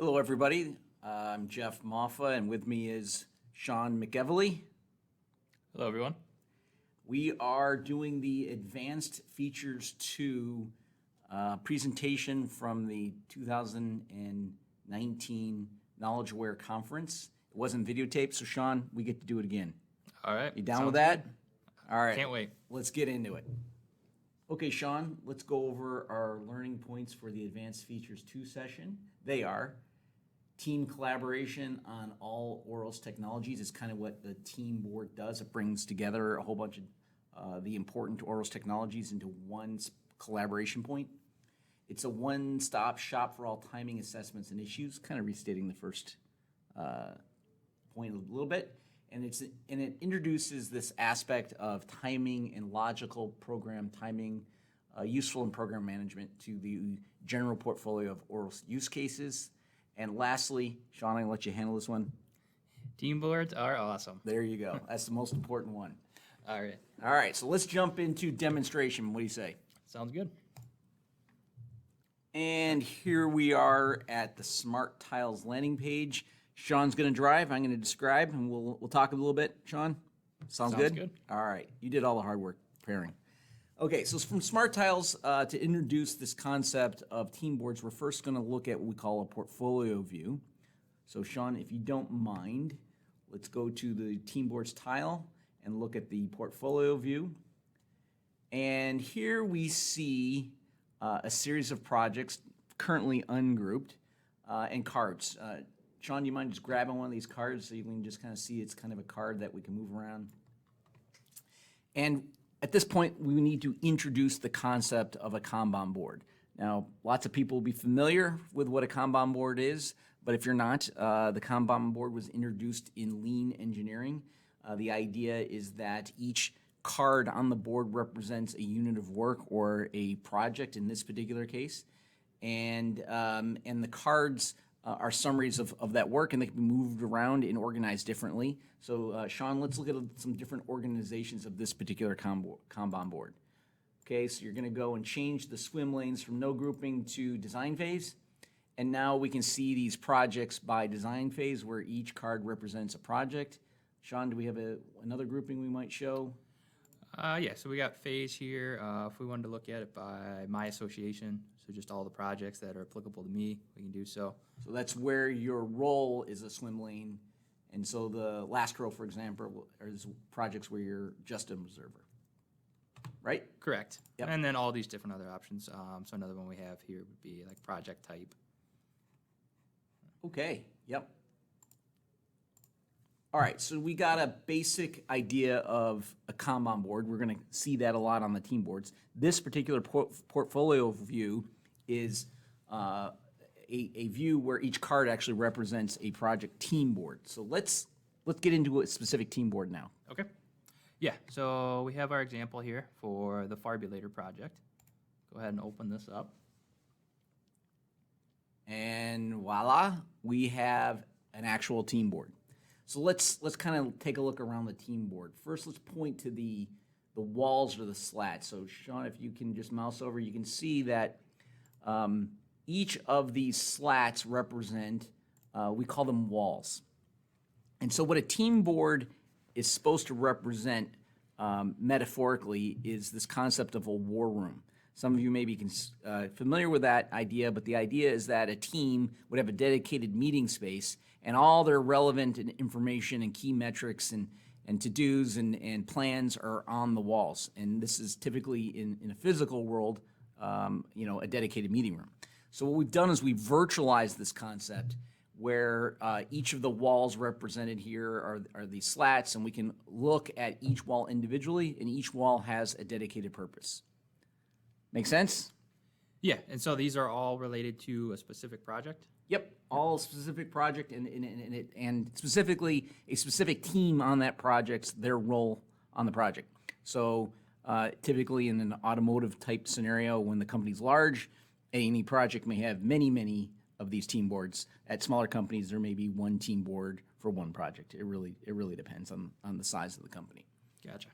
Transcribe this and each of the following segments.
Hello, everybody. I'm Jeff Moffa, and with me is Sean McEvely. Hello, everyone. We are doing the Advanced Features 2 presentation from the 2019 Knowledge Aware Conference. It wasn't videotaped, so Sean, we get to do it again. All right. You down with that? Good. All right. Can't wait. Let's get into it. Okay, Sean, let's go over our learning points for the Advanced Features 2 session. They are team collaboration on all Auros technologies is kind of what the team board does. It brings together a whole bunch of the important Auros technologies into one collaboration point. It's a one-stop shop for all timing assessments and issues, kind of restating the first point a little bit. And it introduces this aspect of timing and logical program timing, useful in program management to the general portfolio of Auros use cases. And lastly, Sean, I'm going to let you handle this one. Team boards are awesome. There you go. That's the most important one. All right. All right, so let's jump into demonstration. What do you say? Sounds good. And here we are at the Smart Tiles landing page. Sean's going to drive. I'm going to describe, and we'll talk a little bit. Sean, sounds good? All right. You did all the hard work preparing. Okay, so from Smart Tiles, to introduce this concept of team boards, we're first going to look at what we call a portfolio view. So Sean, if you don't mind, let's go to the team boards tile and look at the portfolio view. And here we see a series of projects currently ungrouped and cards. Sean, do you mind just grabbing one of these cards so you can just kind of see it's kind of a card that we can move around? And at this point, we need to introduce the concept of a Kanban board. Now, lots of people will be familiar with what a Kanban board is, but if you're not, the Kanban board was introduced in lean engineering. The idea is that each card on the board represents a unit of work or a project in this particular case, and the cards are summaries of that work, and they can be moved around and organized differently. So, Sean, let's look at some different organizations of this particular Kanban board. Okay, so you're going to go and change the swim lanes from no grouping to design phase. And now we can see these projects by design phase where each card represents a project. Sean, do we have another grouping we might show? Yeah, so we got phase here. If we wanted to look at it by my association, so just all the projects that are applicable to me, we can do so. So that's where your role is a swim lane. And so the last row, for example, is projects where you're just an observer, right? Correct. Yep. And then all these different other options. So another one we have here would be like project type. Okay, yep. All right, so we got a basic idea of a Kanban board. We're going to see that a lot on the team boards. This particular portfolio view is a view where each card actually represents a project team board. So let's get into a specific team board now. Okay. Yeah, so we have our example here for the Farbulator project. Go ahead and open this up. And voila, we have an actual team board. So let's kind of take a look around the team board. First, let's point to the walls or the slats. So Sean, if you can just mouse over, you can see that each of these slats represent, we call them walls. And so what a team board is supposed to represent metaphorically is this concept of a war room. Some of you may be familiar with that idea, but the idea is that a team would have a dedicated meeting space and all their relevant information and key metrics and to-dos and plans are on the walls. And this is typically in a physical world, a dedicated meeting room. So what we've done is we've virtualized this concept where each of the walls represented here are these slats, and we can look at each wall individually, and each wall has a dedicated purpose. Make sense? Yeah, and so these are all related to a specific project? Yep, all specific project and specifically a specific team on that project, their role on the project. So typically in an automotive type scenario, when the company's large, any project may have many of these team boards. At smaller companies, there may be one team board for one project. It really depends on the size of the company. Gotcha.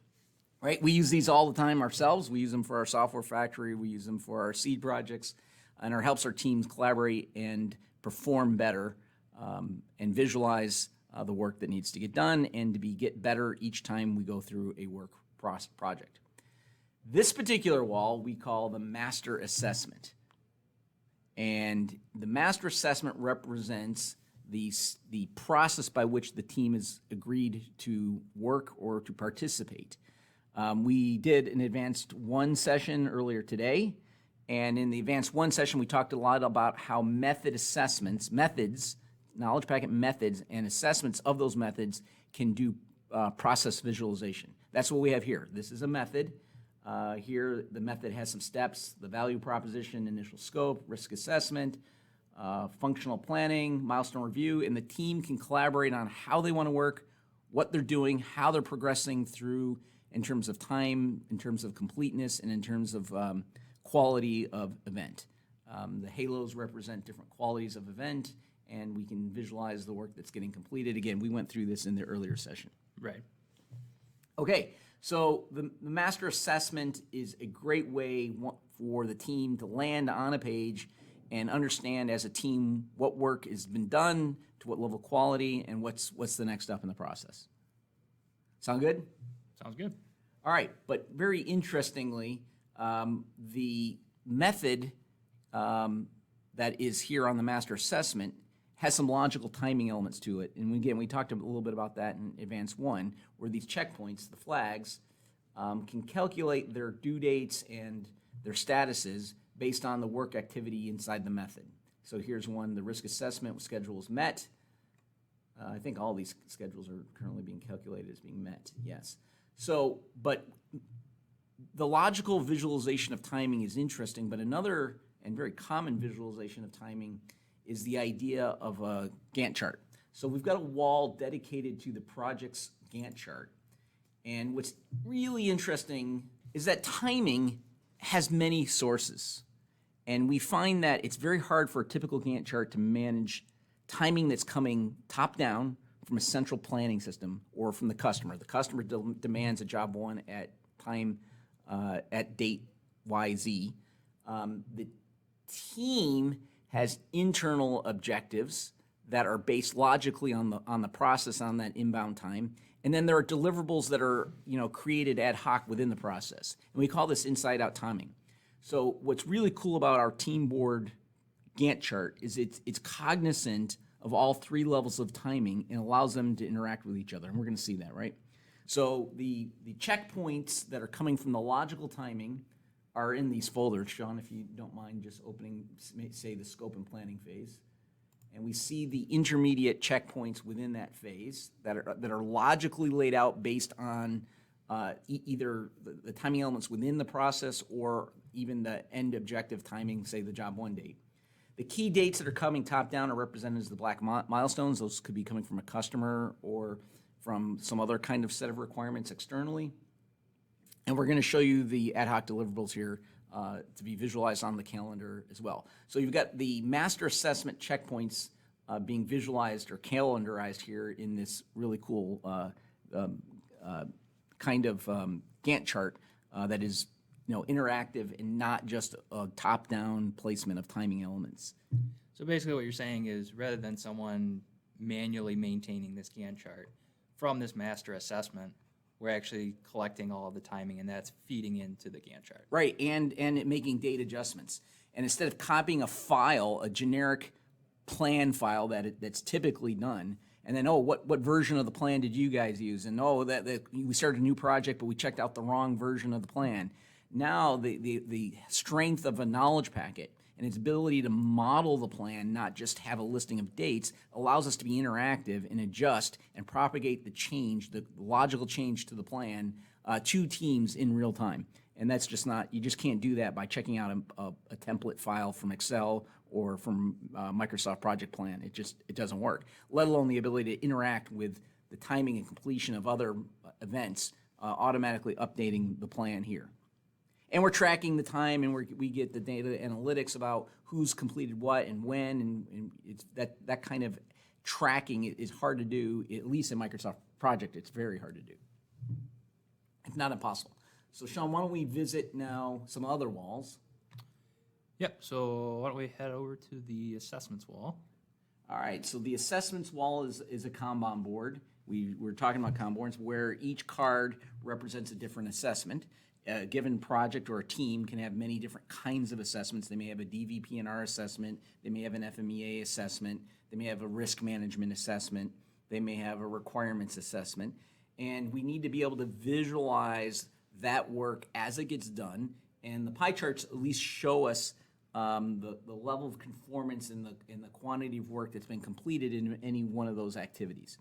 Right, we use these all the time ourselves. We use them for our software factory. We use them for our seed projects, and it helps our teams collaborate and perform better and visualize the work that needs to get done and to get better each time we go through a work project. This particular wall we call the master assessment. And the master assessment represents the process by which the team has agreed to work or to participate. We did an advanced 1 session earlier today, and in the advanced 1 session we talked a lot about how methods, knowledge packet methods and assessments of those methods can do process visualization. That's what we have here. This is a method. Here the method has some steps: the value proposition, initial scope, risk assessment, functional planning, milestone review, and the team can collaborate on how they want to work, what they're doing, how they're progressing through in terms of time, in terms of completeness, and in terms of quality of event. The halos represent different qualities of event, and we can visualize the work that's getting completed. Again, we went through this in the earlier session. Right. Okay, so the master assessment is a great way for the team to land on a page and understand as a team what work has been done, to what level of quality, and what's the next step in the process. Sound good? Sounds good. All right, but very interestingly, the method that is here on the master assessment has some logical timing elements to it. And again, we talked a little bit about that in Advanced 1, where these checkpoints, the flags, can calculate their due dates and their statuses based on the work activity inside the method. So here's one: the risk assessment schedule is met. I think all these schedules are currently being calculated as being met, yes. So, but the logical visualization of timing is interesting, but another and very common visualization of timing is the idea of a Gantt chart. So we've got a wall dedicated to the project's Gantt chart. And what's really interesting is that timing has many sources. And we find that it's very hard for a typical Gantt chart to manage timing that's coming top down from a central planning system or from the customer. The customer demands a job 1 at time, at date YZ. The team has internal objectives that are based logically on the process on that inbound time, and then there are deliverables that are created ad hoc within the process, and we call this inside-out timing. So what's really cool about our team board Gantt chart is it's cognizant of all 3 levels of timing and allows them to interact with each other, and we're going to see that, right? So the checkpoints that are coming from the logical timing are in these folders. Sean, if you don't mind just opening, say, the scope and planning phase. And we see the intermediate checkpoints within that phase that are logically laid out based on either the timing elements within the process or even the end objective timing, say the job 1 date. The key dates that are coming top down are represented as the black milestones. Those could be coming from a customer or from some other kind of set of requirements externally. And we're going to show you the ad hoc deliverables here to be visualized on the calendar as well. So you've got the master assessment checkpoints being visualized or calendarized here in this really cool kind of Gantt chart that is interactive and not just a top-down placement of timing elements. So basically what you're saying is, rather than someone manually maintaining this Gantt chart, from this master assessment, we're actually collecting all of the timing, and that's feeding into the Gantt chart. Right, and making date adjustments. And instead of copying a file, a generic plan file that's typically done, and then, what version of the plan did you guys use? And that we started a new project, but we checked out the wrong version of the plan. Now the strength of a knowledge packet and its ability to model the plan, not just have a listing of dates, allows us to be interactive and adjust and propagate the change, the logical change to the plan to teams in real time. And that's just not, you just can't do that by checking out a template file from Excel or from Microsoft Project Plan. It doesn't work, let alone the ability to interact with the timing and completion of other events, automatically updating the plan here. And we're tracking the time, and we get the data analytics about who's completed what and when, and it's that kind of tracking is hard to do, at least in Microsoft Project. It's very hard to do, if not impossible. So Sean, why don't we visit now some other walls? Yep, so why don't we head over to the assessments wall. All right, so the assessments wall is a Kanban board. We're talking about Kanban boards where each card represents a different assessment. A given project or a team can have many different kinds of assessments. They may have a DVP&R assessment. They may have an FMEA assessment. They may have a risk management assessment. They may have a requirements assessment. And we need to be able to visualize that work as it gets done. And the pie charts at least show us the level of conformance in the quantity of work that's been completed in any one of those activities.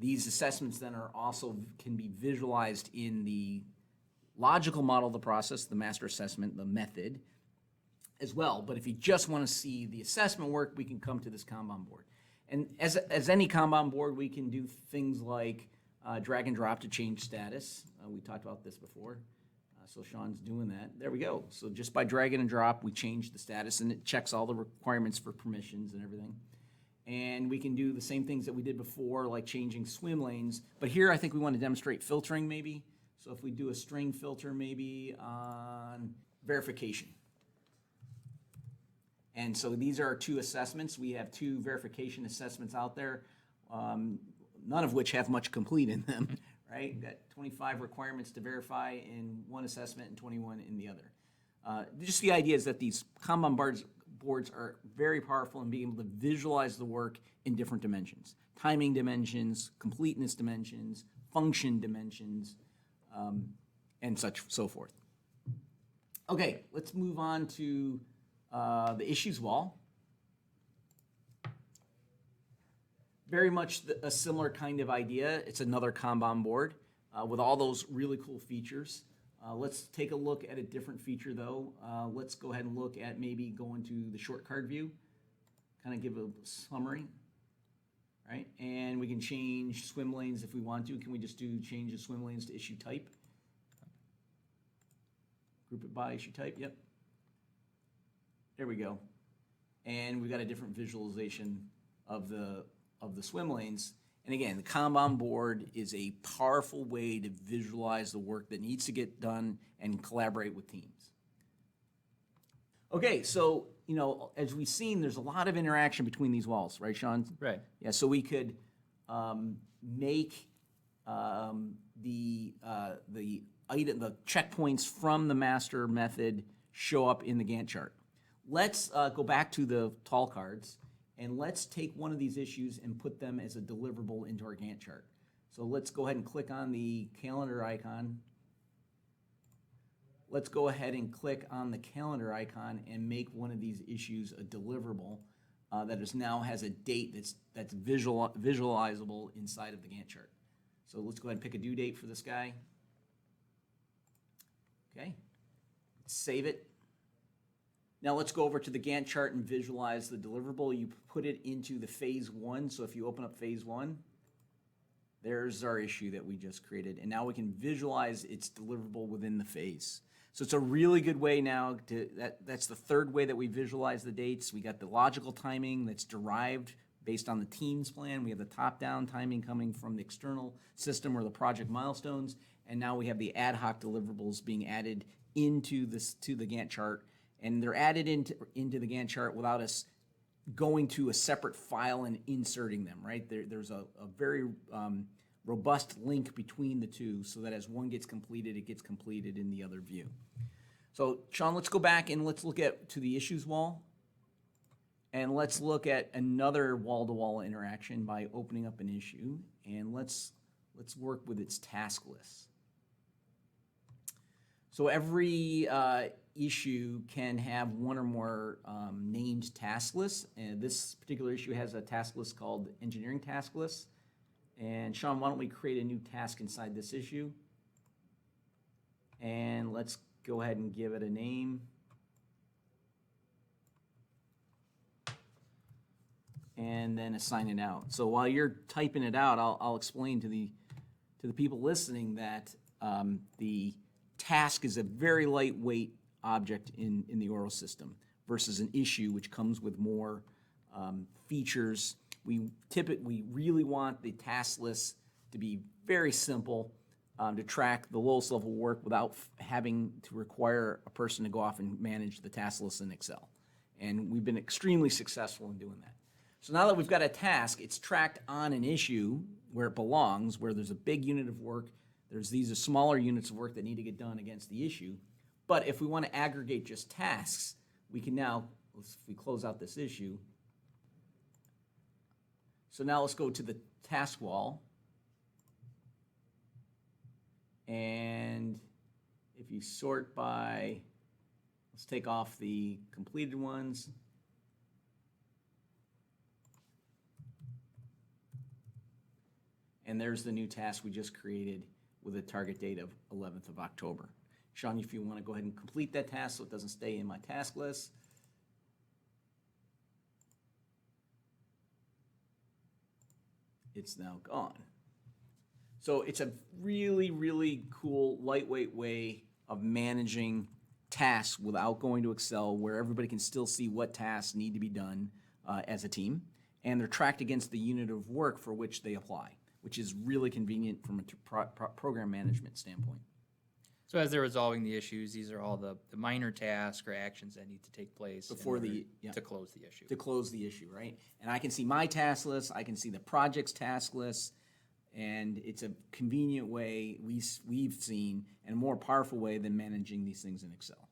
These assessments then are also can be visualized in the logical model of the process, the master assessment, the method as well. But if you just want to see the assessment work, we can come to this Kanban board. And as any Kanban board, we can do things like drag and drop to change status. We talked about this before. So Sean's doing that. There we go. So just by dragging and drop, we change the status, and it checks all the requirements for permissions and everything. And we can do the same things that we did before, like changing swim lanes. But here I think we want to demonstrate filtering maybe. So if we do a string filter maybe on verification. And so these are our two assessments. We have two verification assessments out there, none of which have much complete in them, right? Got 25 requirements to verify in one assessment and 21 in the other. Just the idea is that these Kanban boards are very powerful in being able to visualize the work in different dimensions. Timing dimensions, completeness dimensions, function dimensions, and so forth. Okay, let's move on to the issues wall. Very much a similar kind of idea. It's another Kanban board with all those really cool features. Let's take a look at a different feature though. Let's go ahead and look at maybe going to the short card view, kind of give a summary, right? And we can change swim lanes if we want to. Can we just change the swim lanes to issue type? Group it by issue type, yep. There we go. And we've got a different visualization of the swim lanes. And again, the Kanban board is a powerful way to visualize the work that needs to get done and collaborate with teams. Okay, so, as we've seen, there's a lot of interaction between these walls, right, Sean? Right. Yeah, so we could make the checkpoints from the master method show up in the Gantt chart. Let's go back to the tall cards, and let's take one of these issues and put them as a deliverable into our Gantt chart. So let's go ahead and click on the calendar icon. Let's go ahead and click on the calendar icon and make one of these issues a deliverable that now has a date that's visualizable inside of the Gantt chart. So let's go ahead and pick a due date for this guy. Okay, save it. Now let's go over to the Gantt chart and visualize the deliverable. You put it into the phase 1. So if you open up phase 1, there's our issue that we just created. And now we can visualize its deliverable within the phase. So it's a really good way now that's the third way that we visualize the dates. We got the logical timing that's derived based on the team's plan. We have the top-down timing coming from the external system or the project milestones. And now we have the ad hoc deliverables being added to the Gantt chart. And they're added into the Gantt chart without us going to a separate file and inserting them, right? There's a very robust link between the two so that as one gets completed, it gets completed in the other view. So, Sean, let's go back and let's look to the issues wall. And let's look at another wall-to-wall interaction by opening up an issue. And let's work with its task list. So every issue can have one or more named task lists. And this particular issue has a task list called engineering task list. And Sean, why don't we create a new task inside this issue? And let's go ahead and give it a name. And then assign it out. So while you're typing it out, I'll explain to the people listening that the task is a very lightweight object in the Auros system versus an issue which comes with more features. We really want the task list to be very simple to track the lowest level work without having to require a person to go off and manage the task list in Excel. And we've been extremely successful in doing that. So now that we've got a task, it's tracked on an issue where it belongs, where there's a big unit of work. These are smaller units of work that need to get done against the issue. But if we want to aggregate just tasks, we can now, if we close out this issue. So now let's go to the task wall. And if you sort by, let's take off the completed ones. And there's the new task we just created with a target date of 11th of October. Sean, if you want to go ahead and complete that task so it doesn't stay in my task list. It's now gone. So it's a really, really cool, lightweight way of managing tasks without going to Excel, where everybody can still see what tasks need to be done as a team. And they're tracked against the unit of work for which they apply, which is really convenient from a program management standpoint. So as they're resolving the issues, these are all the minor tasks or actions that need to take place Before to close the issue. To close the issue, right? And I can see my task list, I can see the project's task list, and it's a convenient way we've seen, and a more powerful way than managing these things in Excel.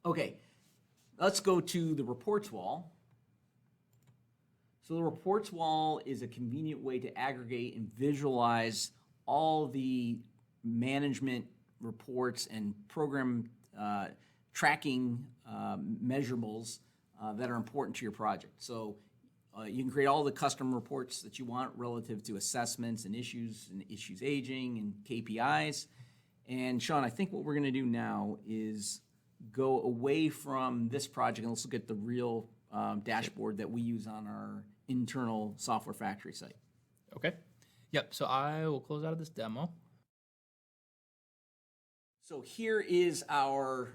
Okay, let's go to the reports wall. So the reports wall is a convenient way to aggregate and visualize all the management reports and program tracking measurables that are important to your project. So you can create all the custom reports that you want relative to assessments and issues aging and KPIs. And Sean, I think what we're going to do now is go away from this project and let's look at the real dashboard that we use on our internal software factory site. Okay. Yep. So I will close out of this demo. So here is our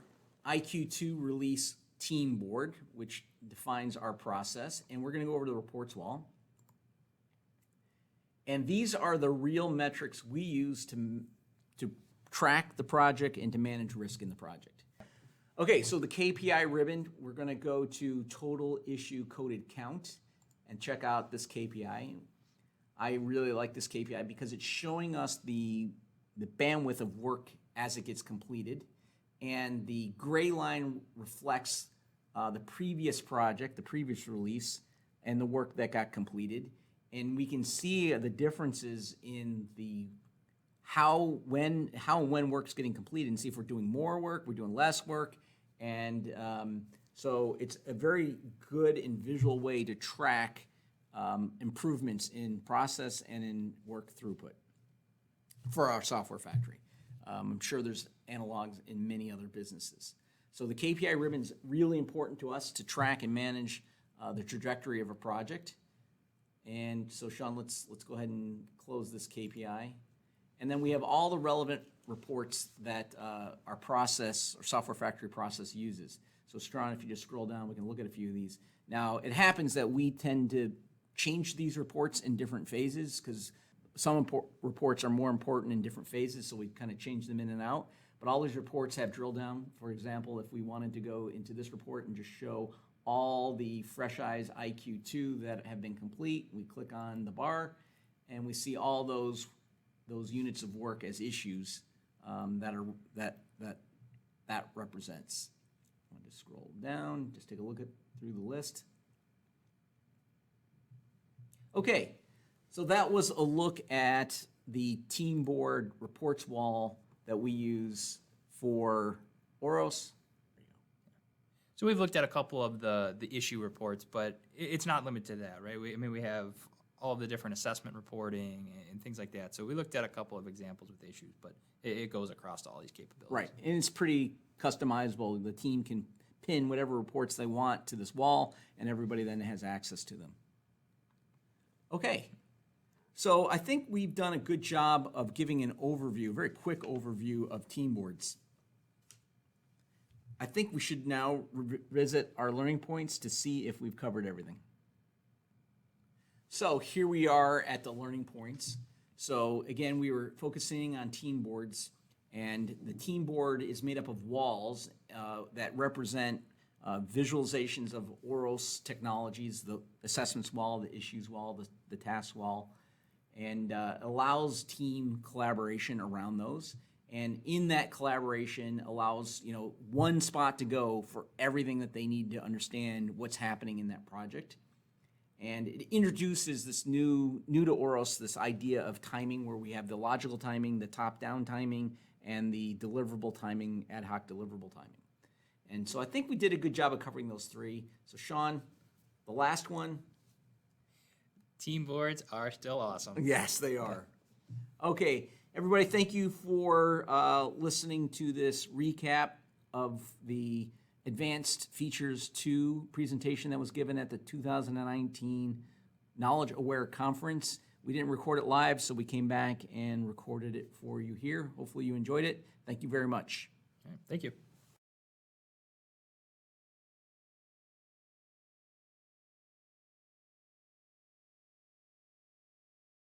IQ2 release team board, which defines our process. And we're going to go over to the reports wall. And these are the real metrics we use to track the project and to manage risk in the project. Okay, so the KPI ribbon, we're going to go to total issue coded count and check out this KPI. I really like this KPI because it's showing us the bandwidth of work as it gets completed, and the gray line reflects the previous project, the previous release, and the work that got completed. And we can see the differences in the how and when work's getting completed, and see if we're doing more work, we're doing less work, and so it's a very good and visual way to track improvements in process and in work throughput for our software factory. I'm sure there's analogs in many other businesses. So the KPI ribbon is really important to us to track and manage the trajectory of a project. And so Sean, let's go ahead and close this KPI. And then we have all the relevant reports that our process, or software factory process, uses. So Sean, if you just scroll down, we can look at a few of these. Now, it happens that we tend to change these reports in different phases because some reports are more important in different phases, so we kind of change them in and out. But all these reports have drill down. For example, if we wanted to go into this report and just show all the Fresh Eyes IQ2 that have been complete, we click on the bar, and we see all those units of work as issues that represents. I'm going to scroll down, just take a look through the list. Okay. So that was a look at the team board reports wall that we use for Auros. So we've looked at a couple of the issue reports, but it's not limited to that, right? We have all the different assessment reporting and things like that. So we looked at a couple of examples with issues, but it goes across all these capabilities. Right, and it's pretty customizable. The team can pin whatever reports they want to this wall, and everybody then has access to them. Okay. So I think we've done a good job of giving an overview, a very quick overview of team boards. I think we should now revisit our learning points to see if we've covered everything. So here we are at the learning points. So again, we were focusing on team boards, and the team board is made up of walls that represent visualizations of Auros technologies, the assessments wall, the issues wall, the task wall, and allows team collaboration around those. And in that collaboration allows, one spot to go for everything that they need to understand what's happening in that project. And it introduces this new to Auros, this idea of timing, where we have the logical timing, the top-down timing, and the deliverable timing, ad hoc deliverable timing. And so I think we did a good job of covering those three. So Sean, the last one. Team boards are still awesome. Yes, they are. Okay, everybody, thank you for listening to this recap of the Advanced Features 2 presentation that was given at the 2019 Knowledge Aware Conference. We didn't record it live, so we came back and recorded it for you here. Hopefully you enjoyed it. Thank you very much. All right, thank you.